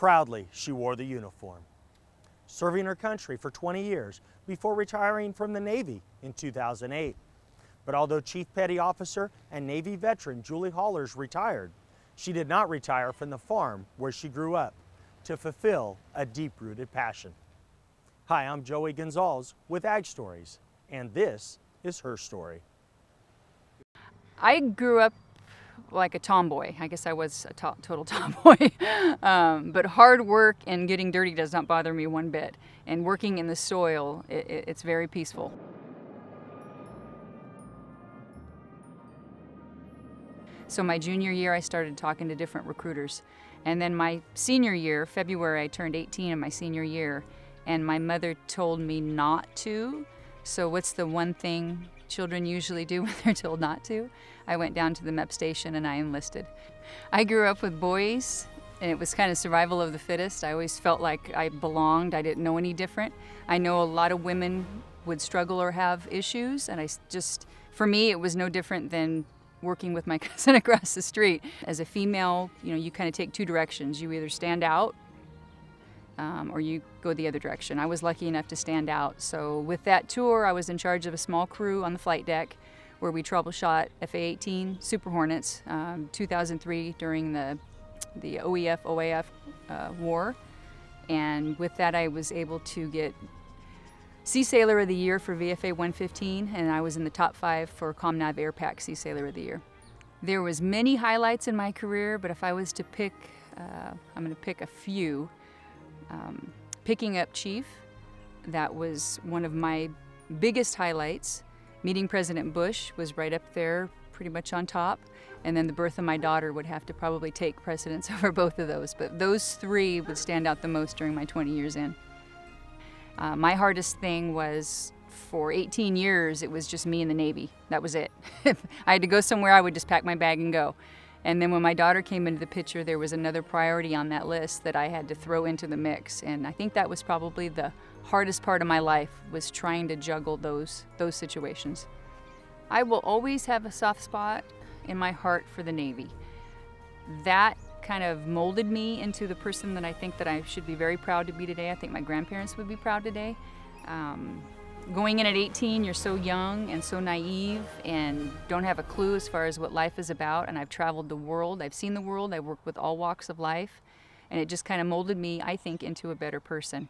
Proudly, she wore the uniform, serving her country for 20 years before retiring from the Navy in 2008. But although Chief Petty Officer and Navy veteran Julie Hollars retired, she did not retire from the farm where she grew up to fulfill a deep-rooted passion. Hi, I'm Joey Gonsalves with Agstories, and this is her story. I grew up like a tomboy. I guess I was a total tomboy. But hard work and getting dirty does not bother me one bit. And working in the soil, it's very peaceful. So my junior year, I started talking to different recruiters. And then my senior year, February, I turned 18 in my senior year, and my mother told me not to. So what's the one thing children usually do when they're told not to? I went down to the MEP station and I enlisted. I grew up with boys, and it was kind of survival of the fittest. I always felt like I belonged. I didn't know any different. I know a lot of women would struggle or have issues, and for me, it was no different than working with my cousin across the street. As a female, you kind of take two directions. You either stand out or you go the other direction. I was lucky enough to stand out. So with that tour, I was in charge of a small crew on the flight deck where we troubleshot FA-18 Super Hornets, 2003 during the OEF-OAF war. And with that, I was able to get Sea Sailor of the Year for VFA 115, and I was in the top 5 for ComNav Air Pac Sea Sailor of the Year. There was many highlights in my career, but if I was to pick, I'm going to pick a few. Picking up Chief, that was one of my biggest highlights. Meeting President Bush was right up there, pretty much on top. And then the birth of my daughter would have to probably take precedence over both of those. But those three would stand out the most during my 20 years in. My hardest thing was, for 18 years, it was just me and the Navy. That was it. If I had to go somewhere, I would just pack my bag and go. And then when my daughter came into the picture, there was another priority on that list that I had to throw into the mix. And I think that was probably the hardest part of my life, was trying to juggle those situations. I will always have a soft spot in my heart for the Navy. That kind of molded me into the person that I think that I should be very proud to be today. I think my grandparents would be proud today. Going in at 18, you're so young and so naive and don't have a clue as far as what life is about. And I've traveled the world, I've seen the world, I've worked with all walks of life. And it just kind of molded me, I think, into a better person.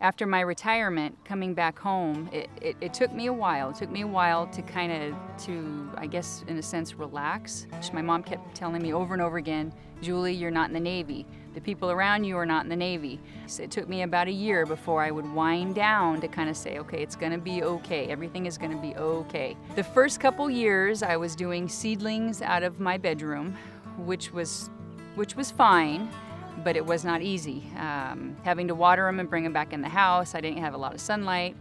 After my retirement, coming back home, it took me a while. It took me a while to I guess, in a sense, relax. My mom kept telling me over and over again, Julie, you're not in the Navy. The people around you are not in the Navy. So it took me about a year before I would wind down to kind of say, okay, it's gonna be okay. Everything is gonna be okay. The first couple years, I was doing seedlings out of my bedroom, which was fine, but it was not easy. Having to water them and bring them back in the house. I didn't have a lot of sunlight.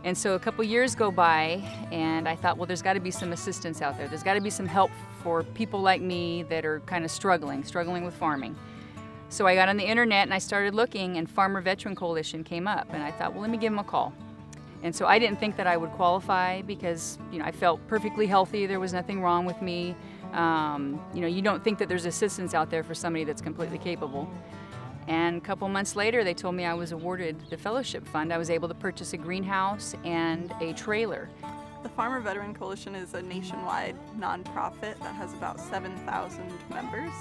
And so a couple years go by, and I thought, well, there's got to be some assistance out there. There's got to be some help for people like me that are kind of struggling with farming. So I got on the internet and I started looking, and Farmer Veteran Coalition came up, and I thought, well, let me give them a call. And so I didn't think that I would qualify because, I felt perfectly healthy. There was nothing wrong with me. You don't think that there's assistance out there for somebody that's completely capable. And a couple months later, they told me I was awarded the fellowship fund. I was able to purchase a greenhouse and a trailer. The Farmer Veteran Coalition is a nationwide nonprofit that has about 7,000 members.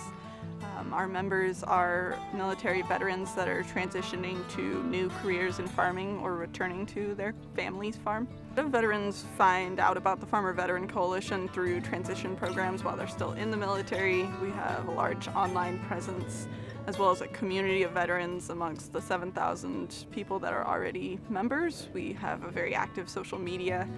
Our members are military veterans that are transitioning to new careers in farming or returning to their family's farm. The veterans find out about the Farmer Veteran Coalition through transition programs while they're still in the military. We have a large online presence, as well as a community of veterans amongst the 7,000 people that are already members. We have a very active social media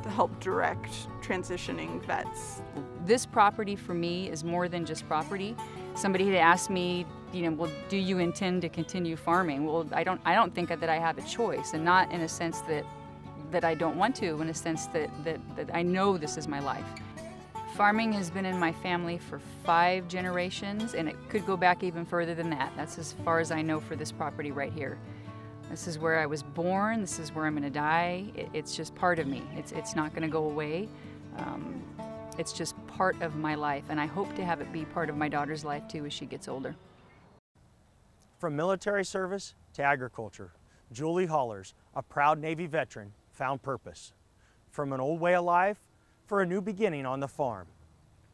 to help direct transitioning vets. This property for me is more than just property. Somebody had asked me, well, do you intend to continue farming? Well, I don't think that I have a choice, and not in a sense that I don't want to, in a sense that I know this is my life. Farming has been in my family for 5 generations, and it could go back even further than that. That's as far as I know for this property right here. This is where I was born, this is where I'm gonna die. It's just part of me. It's not gonna go away. It's just part of my life, and I hope to have it be part of my daughter's life too as she gets older. From military service to agriculture, Julie Hollars, a proud Navy veteran, found purpose. From an old way of life for a new beginning on the farm.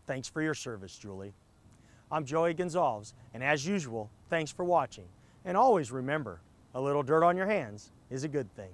Thanks for your service, Julie. I'm Joey Gonsalves, and as usual, thanks for watching. And always remember, a little dirt on your hands is a good thing.